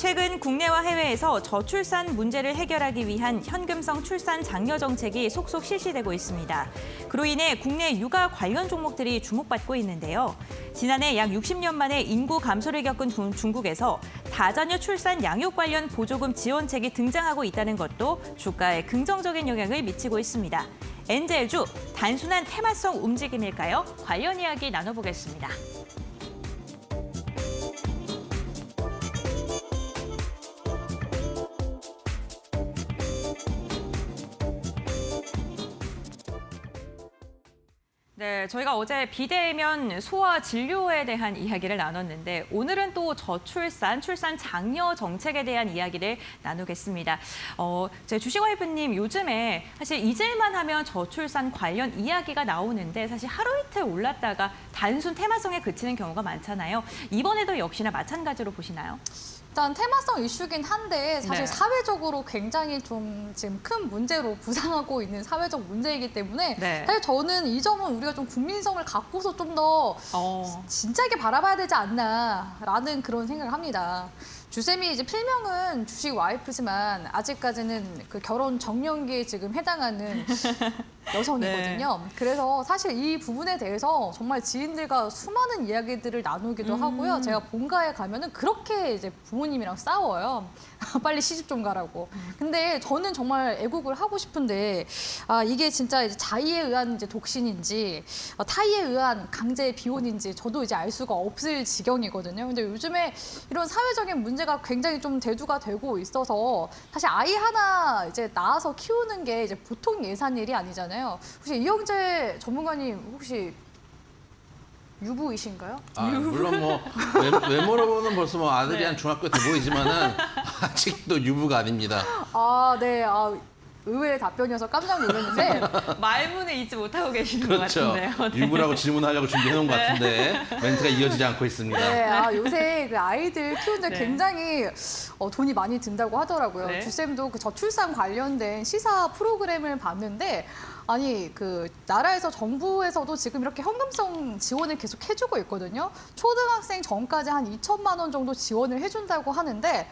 최근 국내와 해외에서 저출산 문제를 해결하기 위한 현금성 출산 장려 정책이 속속 실시되고 있습니다. 그로 인해 국내 육아 관련 종목들이 주목받고 있는데요. 지난해 약 60년 만에 인구 감소를 겪은 중국에서 다자녀 출산 양육 관련 보조금 지원책이 등장하고 있다는 것도 주가에 긍정적인 영향을 미치고 있습니다. 엔젤주, 단순한 테마성 움직임일까요? 관련 이야기 나눠보겠습니다. 네, 저희가 어제 비대면 소아 진료에 대한 이야기를 나눴는데 오늘은 또 저출산, 출산 장려 정책에 대한 이야기를 나누겠습니다. 제 주식와이프님 요즘에 사실 잊을만 하면 저출산 관련 이야기가 나오는데 사실 하루 이틀 올랐다가 단순 테마성에 그치는 경우가 많잖아요. 이번에도 역시나 마찬가지로 보시나요? 일단 테마성 이슈긴 한데 사실 네. 사회적으로 굉장히 좀 지금 큰 문제로 부상하고 있는 사회적 문제이기 때문에 네. 사실 저는 이 점은 우리가 좀 국민성을 갖고서 좀 더 진지하게 바라봐야 되지 않나라는 그런 생각을 합니다. 주쌤이 이제 필명은 주식 와이프지만 아직까지는 그 결혼 정년기에 지금 해당하는 여성이거든요. 네. 그래서 사실 이 부분에 대해서 정말 지인들과 수많은 이야기들을 나누기도 하고요. 제가 본가에 가면은 그렇게 이제 부모님이랑 싸워요. 빨리 시집 좀 가라고. 근데 저는 정말 애국을 하고 싶은데 이게 진짜 이제 자의에 의한 이제 독신인지 타의에 의한 강제 비혼인지 저도 이제 알 수가 없을 지경이거든요. 근데 요즘에 이런 사회적인 문제가 굉장히 좀 대두가 되고 있어서 사실 아이 하나 이제 낳아서 키우는 게 이제 보통 예산 일이 아니잖아요. 혹시 이영재 전문가님 혹시 유부이신가요? 물론 뭐 외모로는 벌써 뭐 아들이 네. 한 중학교 돼 보이지만은 아직도 유부가 아닙니다. 네. 의외의 답변이어서 깜짝 놀랐는데 말문을 잊지 못하고 계시는 그렇죠. 것 같은데요. 네. 유부라고 질문하려고 준비해 놓은 것 같은데 멘트가 이어지지 않고 있습니다. 네, 요새 그 아이들 키우는데 네. 굉장히 돈이 많이 든다고 하더라고요. 네. 주쌤도 그 저출산 관련된 시사 프로그램을 봤는데 아니 그 나라에서 정부에서도 지금 이렇게 현금성 지원을 계속 해주고 있거든요. 초등학생 전까지 한 2천만 원 정도 지원을 해준다고 하는데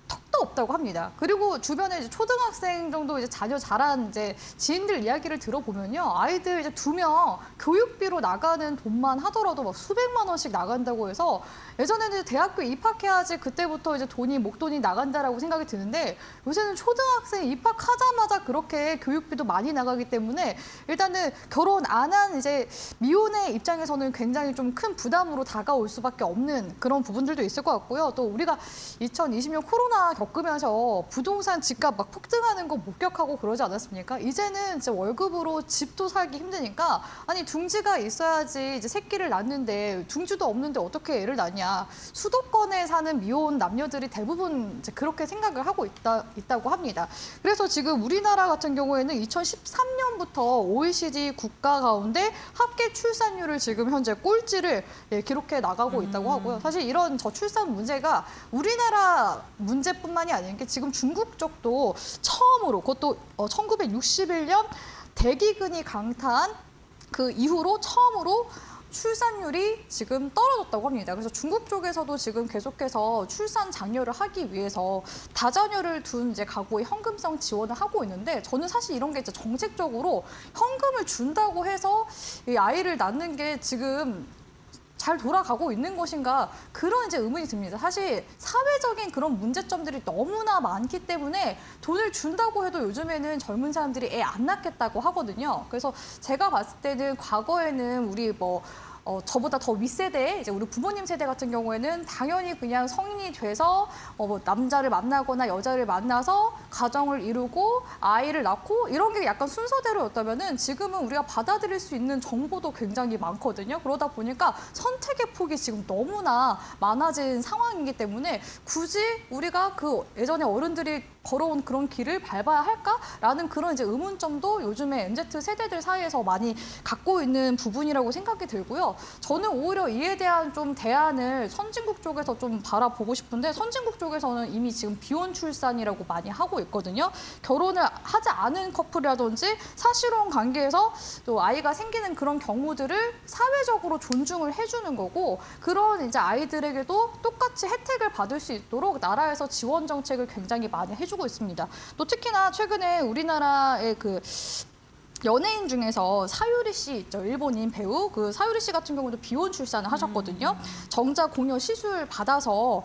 턱도 없다고 합니다. 그리고 주변에 이제 초등학생 정도 이제 자녀 자란 이제 지인들 이야기를 들어보면요. 아이들 이제 2명 교육비로 나가는 돈만 하더라도 막 수백만 원씩 나간다고 해서 예전에는 대학교 입학해야지 그때부터 이제 목돈이 나간다라고 생각이 드는데 요새는 초등학생 입학하자마자 그렇게 교육비도 많이 나가기 때문에 일단은 결혼 안 한 이제 미혼의 입장에서는 굉장히 좀 큰 부담으로 다가올 수밖에 없는 그런 부분들도 있을 것 같고요. 또 우리가 2020년 코로나 겪으면서 부동산 집값 막 폭등하는 거 목격하고 그러지 않았습니까? 이제는 이제 월급으로 집도 살기 힘드니까 아니 둥지가 있어야지 이제 새끼를 낳는데 둥지도 없는데 어떻게 애를 낳냐? 수도권에 사는 미혼 남녀들이 대부분 이제 그렇게 생각을 하고 있다고 합니다. 그래서 지금 우리나라 같은 경우에는 2013년부터 OECD 국가 가운데 합계 출산율을 지금 현재 꼴찌를 기록해 나가고 있다고 하고요. 사실 이런 저출산 문제가 우리나라 문제뿐만이 아닌 게 지금 중국 쪽도 처음으로 그것도 1961년 대기근이 강타한 그 이후로 처음으로 출산율이 지금 떨어졌다고 합니다. 그래서 중국 쪽에서도 지금 계속해서 출산 장려를 하기 위해서 다자녀를 둔 이제 가구에 현금성 지원을 하고 있는데 저는 사실 이런 게 이제 정책적으로 현금을 준다고 해서 이 아이를 낳는 게 지금 잘 돌아가고 있는 것인가 그런 이제 의문이 듭니다. 사실 사회적인 그런 문제점들이 너무나 많기 때문에 돈을 준다고 해도 요즘에는 젊은 사람들이 애 안 낳겠다고 하거든요. 그래서 제가 봤을 때는 과거에는 우리 저보다 더 윗세대, 이제 우리 부모님 세대 같은 경우에는 당연히 그냥 성인이 돼서 남자를 만나거나 여자를 만나서 가정을 이루고 아이를 낳고 이런 게 약간 순서대로였다면은 지금은 우리가 받아들일 수 있는 정보도 굉장히 많거든요. 그러다 보니까 선택의 폭이 지금 너무나 많아진 상황이기 때문에 굳이 우리가 그 예전에 어른들이 걸어온 그런 길을 밟아야 할까라는 그런 이제 의문점도 요즘에 MZ 세대들 사이에서 많이 갖고 있는 부분이라고 생각이 들고요. 저는 오히려 이에 대한 좀 대안을 선진국 쪽에서 좀 바라보고 싶은데 선진국 쪽에서는 이미 지금 비혼 출산이라고 많이 하고 있거든요. 결혼을 하지 않은 커플이라든지 사실혼 관계에서 또 아이가 생기는 그런 경우들을 사회적으로 존중을 해주는 거고 그런 이제 아이들에게도 똑같이 혜택을 받을 수 있도록 나라에서 지원 정책을 굉장히 많이 해주고 있습니다. 또 특히나 최근에 우리나라의 그 연예인 중에서 사유리 씨 있죠. 일본인 배우. 그 사유리 씨 같은 경우도 비혼 출산을 하셨거든요. 정자 공여 시술 받아서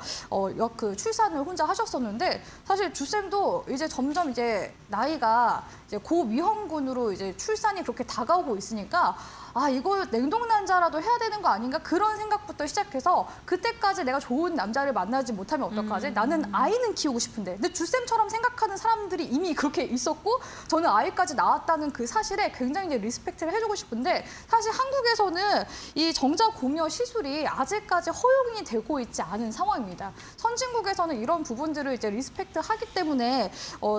그 출산을 혼자 하셨었는데 사실 주쌤도 이제 점점 이제 나이가 이제 고위험군으로 이제 출산이 그렇게 다가오고 있으니까 아, 이거 냉동난자라도 해야 되는 거 아닌가? 그런 생각부터 시작해서 그때까지 내가 좋은 남자를 만나지 못하면 어떡하지? 나는 아이는 키우고 싶은데. 근데 주쌤처럼 생각하는 사람들이 이미 그렇게 있었고 저는 아이까지 낳았다는 그 사실에 굉장히 이제 리스펙트를 해주고 싶은데 사실 한국에서는 이 정자 공여 시술이 아직까지 허용이 되고 있지 않은 상황입니다. 선진국에서는 이런 부분들을 이제 리스펙트 하기 때문에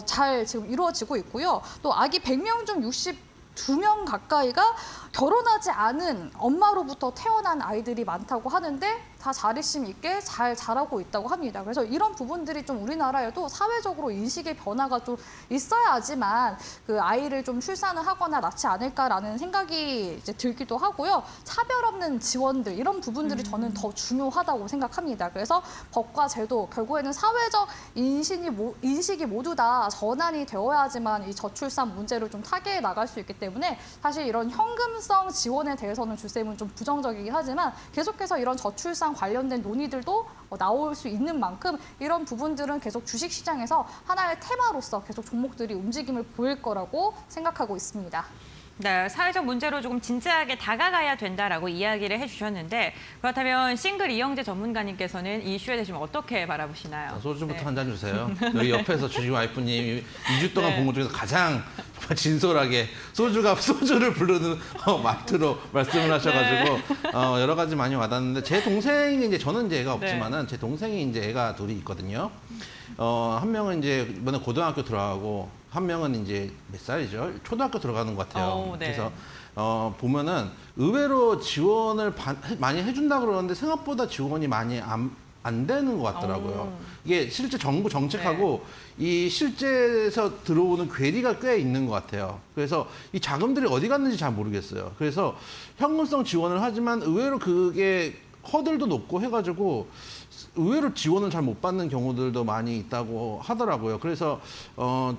잘 지금 이루어지고 있고요. 또 아기 100명 중 62명 가까이가 결혼하지 않은 엄마로부터 태어난 아이들이 많다고 하는데 다 자립심 있게 잘 자라고 있다고 합니다. 그래서 이런 부분들이 좀 우리나라에도 사회적으로 인식의 변화가 좀 있어야지만 그 아이를 좀 출산을 하거나 낳지 않을까라는 생각이 이제 들기도 하고요. 차별 없는 지원들 이런 부분들이 저는 더 중요하다고 생각합니다. 그래서 법과 제도 결국에는 사회적 인식이 모두 다 전환이 되어야지만 이 저출산 문제를 좀 타개해 나갈 수 있기 때문에 사실 이런 현금성 지원에 대해서는 주쌤은 좀 부정적이긴 하지만 계속해서 이런 저출산 관련된 논의들도 나올 수 있는 만큼 이런 부분들은 계속 주식시장에서 하나의 테마로서 계속 종목들이 움직임을 보일 거라고 생각하고 있습니다. 네, 사회적 문제로 조금 진지하게 다가가야 된다라고 이야기를 해주셨는데 그렇다면 싱글 이영재 전문가님께서는 이 이슈에 대해서 어떻게 바라보시나요? 소주부터 네. 한 잔 주세요. 여기 옆에서 주식 와이프님 2주 동안 네. 본 것 중에서 가장 정말 진솔하게 소주를 부르는 말투로 말씀을 하셔가지고 여러 가지 많이 와닿는데 제 동생이 이제 저는 이제 애가 없지만은 제 동생이 이제 애가 둘이 있거든요. 한 명은 이제 이번에 고등학교 들어가고 한 명은 이제 몇 살이죠? 초등학교 들어가는 것 같아요. 네. 그래서 보면은 의외로 지원을 많이 해준다 그러는데 생각보다 지원이 많이 안 되는 것 같더라고요. 이게 실제 정부 정책하고 이 실제에서 들어오는 괴리가 꽤 있는 것 같아요. 그래서 이 자금들이 어디 갔는지 잘 모르겠어요. 그래서 현금성 지원을 하지만 의외로 그게 허들도 높고 해가지고 의외로 지원을 잘 못 받는 경우들도 많이 있다고 하더라고요. 그래서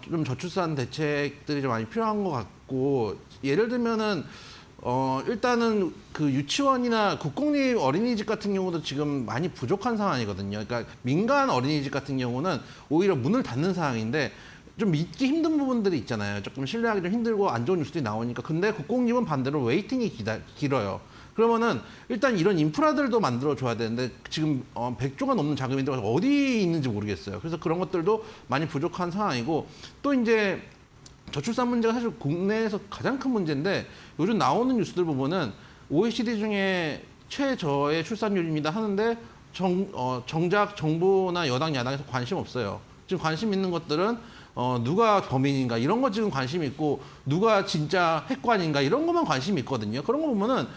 좀 저출산 대책들이 좀 많이 필요한 것 같고 예를 들면은 일단은 그 유치원이나 국공립 어린이집 같은 경우도 지금 많이 부족한 상황이거든요. 그러니까 민간 어린이집 같은 경우는 오히려 문을 닫는 상황인데 좀 믿기 힘든 부분들이 있잖아요. 조금 신뢰하기 좀 힘들고 안 좋은 뉴스들이 나오니까. 근데 국공립은 반대로 웨이팅이 길어요. 그러면은 일단 이런 인프라들도 만들어줘야 되는데 지금 100조가 넘는 자금이 들어가서 어디 있는지 모르겠어요. 그래서 그런 것들도 많이 부족한 상황이고 또 이제 저출산 문제가 사실 국내에서 가장 큰 문제인데 요즘 나오는 뉴스들 보면은 OECD 중에 최저의 출산율입니다 하는데 정작 정부나 여당 야당에서 관심 없어요. 지금 관심 있는 것들은 누가 범인인가 이런 거 지금 관심 있고 누가 진짜 핵관인가 이런 것만 관심이 있거든요. 그런 거 보면은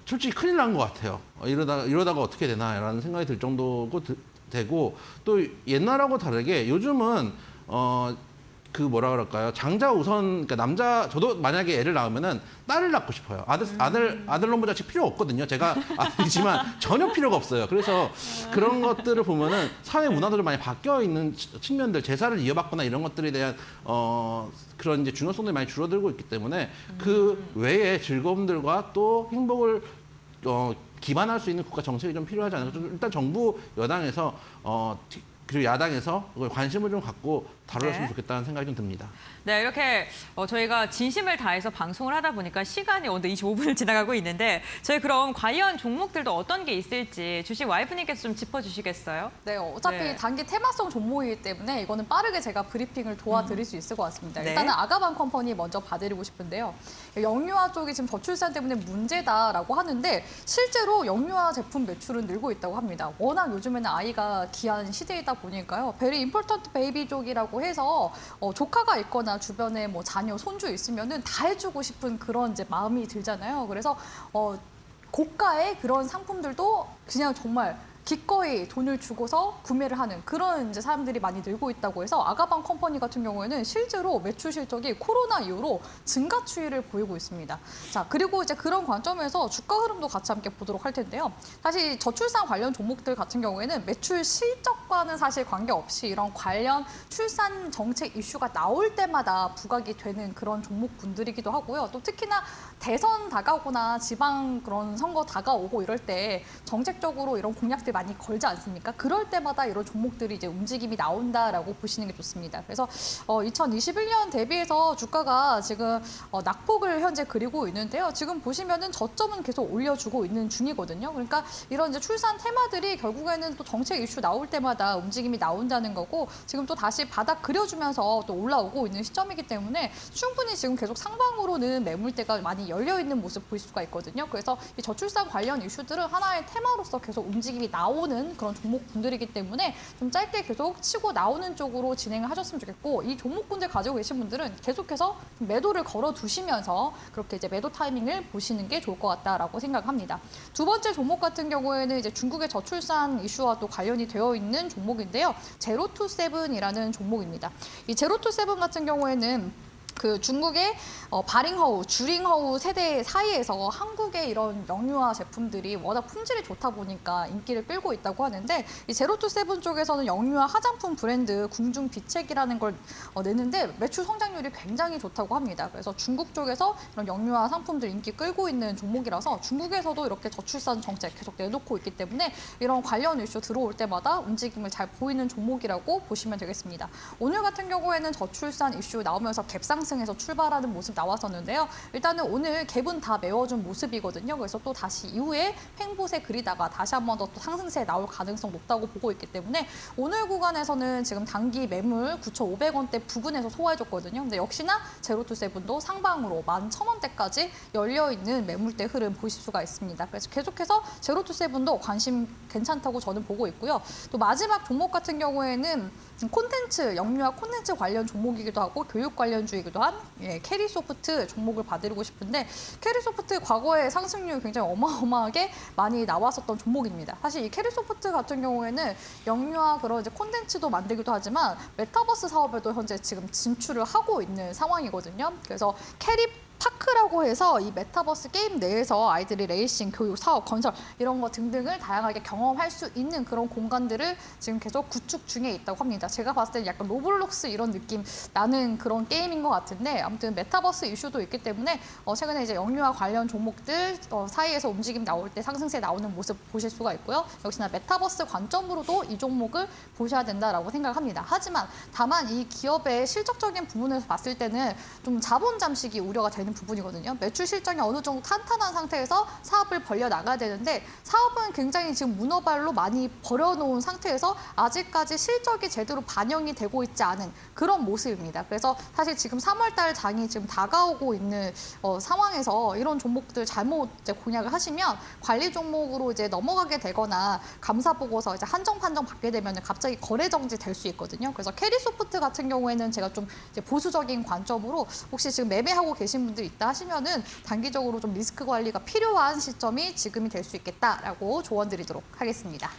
솔직히 큰일 난 것 같아요. 이러다가 어떻게 되나라는 생각이 들 정도고 되고 또 옛날하고 다르게 요즘은 그 뭐라 그럴까요? 장자 우선 그러니까 저도 만약에 애를 낳으면은 딸을 낳고 싶어요. 아들 놈보 자식 필요 없거든요. 제가 아들이지만 전혀 필요가 없어요. 그래서 그런 것들을 보면은 사회 문화도 좀 많이 바뀌어 있는 측면들, 제사를 이어받거나 이런 것들에 대한 그런 이제 중요성들이 많이 줄어들고 있기 때문에 그 외에 즐거움들과 또 행복을 기반할 수 있는 국가 정책이 좀 필요하지 않을까. 일단 정부 여당에서 그리고 야당에서 관심을 좀 갖고 다루었으면 네. 좋겠다는 생각이 좀 듭니다. 네, 이렇게 저희가 진심을 다해서 방송을 하다 보니까 시간이 어느덧 25분을 지나가고 있는데 저희 그럼 관련 종목들도 어떤 게 있을지 주식 와이프님께서 좀 짚어주시겠어요? 네, 어차피 네. 단기 테마성 종목이기 때문에 이거는 빠르게 제가 브리핑을 도와드릴 수 있을 것 같습니다. 네. 일단은 아가방 컴퍼니 먼저 봐드리고 싶은데요. 영유아 쪽이 지금 저출산 때문에 문제다라고 하는데 실제로 영유아 제품 매출은 늘고 있다고 합니다. 워낙 요즘에는 아이가 귀한 시대이다 보니까요. 베리 임포턴트 베이비 쪽이라고 해서 조카가 있거나 주변에 뭐 자녀, 손주 있으면은 다 해주고 싶은 그런 이제 마음이 들잖아요. 그래서 고가의 그런 상품들도 그냥 정말 기꺼이 돈을 주고서 구매를 하는 그런 이제 사람들이 많이 늘고 있다고 해서 아가방 컴퍼니 같은 경우에는 실제로 매출 실적이 코로나 이후로 증가 추이를 보이고 있습니다. 자, 그리고 이제 그런 관점에서 주가 흐름도 같이 함께 보도록 할 텐데요. 사실 저출산 관련 종목들 같은 경우에는 매출 실적과는 사실 관계없이 이런 관련 출산 정책 이슈가 나올 때마다 부각이 되는 그런 종목군들이기도 하고요. 또 특히나 대선 다가오거나 지방 그런 선거 다가오고 이럴 때 정책적으로 이런 공약들 많이 걸지 않습니까? 그럴 때마다 이런 종목들이 이제 움직임이 나온다라고 보시는 게 좋습니다. 그래서 2021년 대비해서 주가가 지금 낙폭을 현재 그리고 있는데요. 지금 보시면은 저점은 계속 올려주고 있는 중이거든요. 그러니까 이런 이제 출산 테마들이 결국에는 또 정책 이슈 나올 때마다 움직임이 나온다는 거고 지금 또 다시 바닥 그려주면서 또 올라오고 있는 시점이기 때문에 충분히 지금 계속 상방으로는 매물대가 많이 열려 있는 모습 보일 수가 있거든요. 그래서 이 저출산 관련 이슈들은 하나의 테마로서 계속 움직임이 나오는 그런 종목군들이기 때문에 좀 짧게 계속 치고 나오는 쪽으로 진행을 하셨으면 좋겠고 이 종목군들 가지고 계신 분들은 계속해서 매도를 걸어 두시면서 그렇게 이제 매도 타이밍을 보시는 게 좋을 것 같다라고 생각합니다. 두 번째 종목 같은 경우에는 이제 중국의 저출산 이슈와 또 관련이 되어 있는 종목인데요. 제로투세븐이라는 종목입니다. 이 제로투세븐 같은 경우에는 그 중국의 바링허우, 주링허우 세대 사이에서 한국의 이런 영유아 제품들이 워낙 품질이 좋다 보니까 인기를 끌고 있다고 하는데 이 제로투세븐 쪽에서는 영유아 화장품 브랜드 궁중 비책이라는 걸 내는데 매출 성장률이 굉장히 좋다고 합니다. 그래서 중국 쪽에서 이런 영유아 상품들 인기 끌고 있는 종목이라서 중국에서도 이렇게 저출산 정책 계속 내놓고 있기 때문에 이런 관련 이슈 들어올 때마다 움직임을 잘 보이는 종목이라고 보시면 되겠습니다. 오늘 같은 경우에는 저출산 이슈 나오면서 갭상 에서 출발하는 모습 나왔었는데요. 일단은 오늘 갭은 다 메워준 모습이거든요. 그래서 또 다시 이후에 횡보세 그리다가 다시 한 번 더 또 상승세 나올 가능성 높다고 보고 있기 때문에 오늘 구간에서는 지금 단기 매물 9,500원대 부근에서 소화해줬거든요. 근데 역시나 제로투세븐도 상방으로 11,000원대까지 열려있는 매물대 흐름 보실 수가 있습니다. 그래서 계속해서 제로투세븐도 관심 괜찮다고 저는 보고 있고요. 또 마지막 종목 같은 경우에는 콘텐츠, 영유아 콘텐츠 관련 종목이기도 하고 교육 관련주이기도 한 캐리소프트 종목을 봐드리고 싶은데 캐리소프트 과거에 상승률 굉장히 어마어마하게 많이 나왔었던 종목입니다. 사실 이 캐리소프트 같은 경우에는 영유아 그런 이제 콘텐츠도 만들기도 하지만 메타버스 사업에도 현재 지금 진출을 하고 있는 상황이거든요. 그래서 파크라고 해서 이 메타버스 게임 내에서 아이들이 레이싱, 교육, 사업, 건설 이런 거 등등을 다양하게 경험할 수 있는 그런 공간들을 지금 계속 구축 중에 있다고 합니다. 제가 봤을 때는 약간 로블록스 이런 느낌 나는 그런 게임인 것 같은데 아무튼 메타버스 이슈도 있기 때문에 최근에 이제 영유아 관련 종목들 사이에서 움직임 나올 때 상승세 나오는 모습 보실 수가 있고요. 역시나 메타버스 관점으로도 이 종목을 보셔야 된다라고 생각합니다. 하지만 다만 이 기업의 실적적인 부분에서 봤을 때는 좀 자본 잠식이 우려가 되는 부분이거든요. 매출 실적이 어느 정도 탄탄한 상태에서 사업을 벌려 나가야 되는데 사업은 굉장히 지금 문어발로 많이 벌여놓은 상태에서 아직까지 실적이 제대로 반영이 되고 있지 않은 그런 모습입니다. 그래서 사실 지금 3월달 장이 지금 다가오고 있는 상황에서 이런 종목들 잘못 이제 공략을 하시면 관리 종목으로 이제 넘어가게 되거나 감사 보고서 이제 한정 판정 받게 되면 갑자기 거래 정지 될 수 있거든요. 그래서 캐리소프트 같은 경우에는 제가 좀 이제 보수적인 관점으로 혹시 지금 매매하고 계신 분들 있다 하시면은 단기적으로 좀 리스크 관리가 필요한 시점이 지금이 될 수 있겠다라고 조언드리도록 하겠습니다.